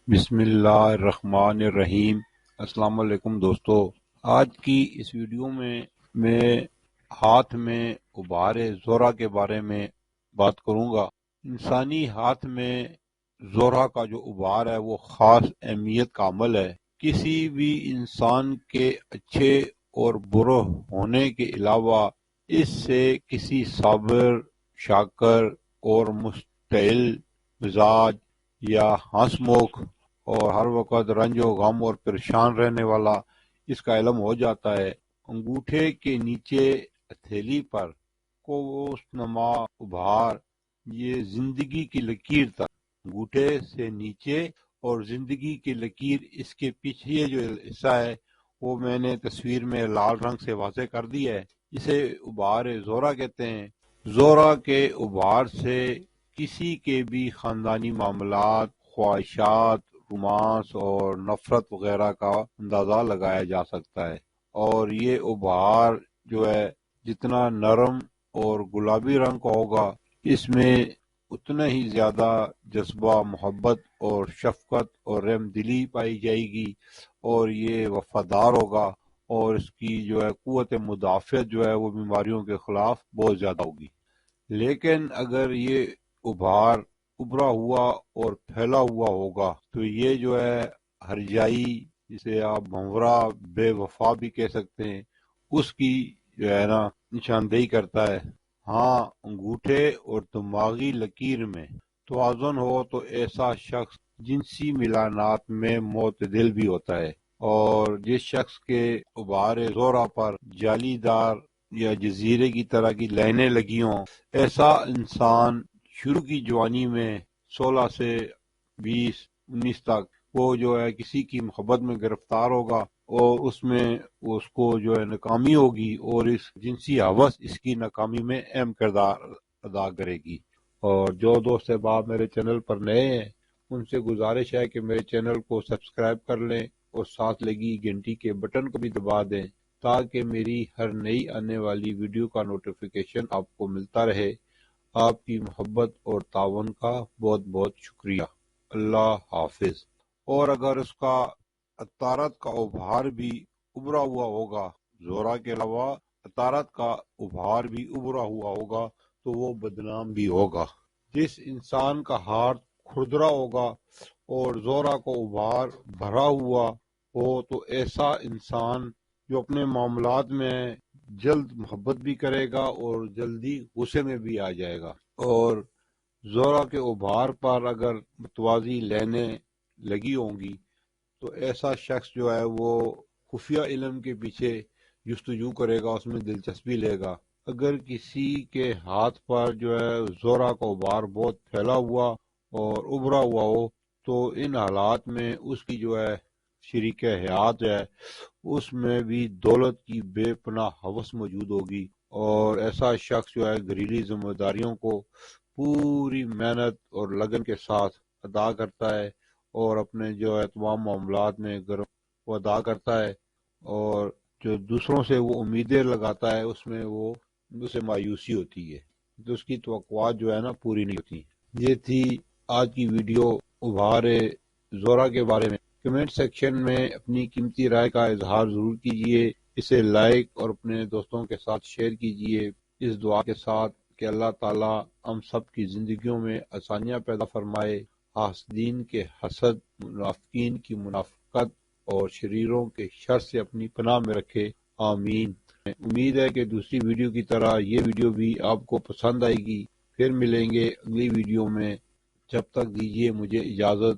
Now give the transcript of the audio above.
بسم اللہ الرحمن الرحیم۔ السلام علیکم دوستو، آج کی اس ویڈیو میں ہاتھ میں غبار زہرہ کے بارے میں بات کروں گا۔ انسانی ہاتھ میں زہرہ کا جو غبار ہے وہ خاص اہمیت کا عمل ہے۔ کسی بھی انسان کے اچھے اور برے ہونے کے علاوہ اس سے کسی صابر، شاکر اور مشتعل مزاج یا ہنس مکھ اور ہر وقت رنج و غم اور پریشان رہنے والا اس کا علم ہو جاتا ہے۔ انگوٹھے کے نیچے ہتھیلی پر کوس نما غبار، یہ زندگی کی لکیر تک، انگوٹھے سے نیچے اور زندگی کی لکیر، اس کے پیچھے جو حصہ ہے وہ میں نے تصویر میں لال رنگ سے واضح کر دی ہے۔ اسے غبار زہرہ کہتے ہیں۔ زہرہ کے غبار سے کسی کے بھی خاندانی معاملات، خواہشات، رومانس اور نفرت وغیرہ کا اندازہ لگایا جا سکتا ہے، اور یہ غبار جو ہے جتنا نرم اور گلابی رنگ کا ہوگا اس میں اتنا ہی زیادہ جذبہ، محبت اور شفقت اور رحم دلی پائی جائے گی، اور یہ وفادار ہوگا، اور اس کی جو ہے قوت مدافعت جو ہے وہ بیماریوں کے خلاف بہت زیادہ ہوگی۔ لیکن اگر یہ غبار ابھرا ہوا اور پھیلا ہوا ہوگا تو یہ جو ہے ہرجائی، جسے آپ بھنورا، بے وفا بھی کہہ سکتے ہیں، اس کی جو ہے نا نشاندہی کرتا ہے۔ ہاں، انگوٹھے اور دماغی لکیر میں توازن ہو تو ایسا شخص جنسی میلانات میں معتدل بھی ہوتا ہے، اور جس شخص کے غبار زہرہ پر جالی دار یا جزیرے کی طرح کی لائنیں لگی ہوں، ایسا انسان شروع کی جوانی میں 16 سے 20-19 تک وہ جو ہے کسی کی محبت میں گرفتار ہوگا، اور اس میں اس کو جو ہے ناکامی ہوگی، اور اس جنسی ہوس اس کی ناکامی میں اہم کردار ادا کرے گی۔ اور جو دوست احباب میرے چینل پر نئے ہیں ان سے گزارش ہے کہ میرے چینل کو سبسکرائب کر لیں اور ساتھ لگی گھنٹی کے بٹن کو بھی دبا دیں تاکہ میری ہر نئی آنے والی ویڈیو کا نوٹیفیکیشن آپ کو ملتا رہے۔ آپ کی محبت اور تعاون کا بہت بہت شکریہ۔ اللہ حافظ۔ اور اگر اس کا عطارد کا غبار بھی ابھرا ہوا ہوگا، زہرہ کے علاوہ عطارد کا غبار بھی ابھرا ہوا ہوگا تو وہ بدنام بھی ہوگا۔ جس انسان کا ہاتھ کھردرا ہوگا اور زہرہ کا غبار بھرا ہوا ہو تو ایسا انسان جو اپنے معاملات میں جلد محبت بھی کرے گا اور جلدی غصے میں بھی آ جائے گا۔ اور زہرہ کے غبار پر اگر متوازی لائنیں لگی ہوں گی تو ایسا شخص جو ہے وہ خفیہ علم کے پیچھے جستجو کرے گا، اس میں دلچسپی لے گا۔ اگر کسی کے ہاتھ پر جو ہے زہرہ کا غبار بہت پھیلا ہوا اور ابھرا ہوا ہو تو ان حالات میں اس کی جو ہے شریک حیات ہے اس میں بھی دولت کی بے پناہ ہوس موجود ہوگی، اور ایسا شخص جو ہے گھریلو ذمہ داریوں کو پوری محنت اور لگن کے ساتھ ادا کرتا ہے، اور اپنے جو ہے تمام معاملات میں وہ ادا کرتا ہے، اور جو دوسروں سے وہ امیدیں لگاتا ہے اس میں وہ اسے مایوسی ہوتی ہے، تو اس کی توقعات جو ہے نا پوری نہیں ہوتی۔ یہ تھی آج کی ویڈیو غبار زہرہ کے بارے میں۔ کمنٹ سیکشن میں اپنی قیمتی رائے کا اظہار ضرور کیجیے، اسے لائک اور اپنے دوستوں کے ساتھ شیئر کیجیے، اس دعا کے ساتھ کہ اللہ تعالی ہم سب کی زندگیوں میں آسانیاں پیدا فرمائے، حاسدین کے حسد، منافقین کی منافقت اور شریروں کے شر سے اپنی پناہ میں رکھے، آمین۔ امید ہے کہ دوسری ویڈیو کی طرح یہ ویڈیو بھی آپ کو پسند آئے گی۔ پھر ملیں گے اگلی ویڈیو میں، جب تک دیجیے مجھے اجازت۔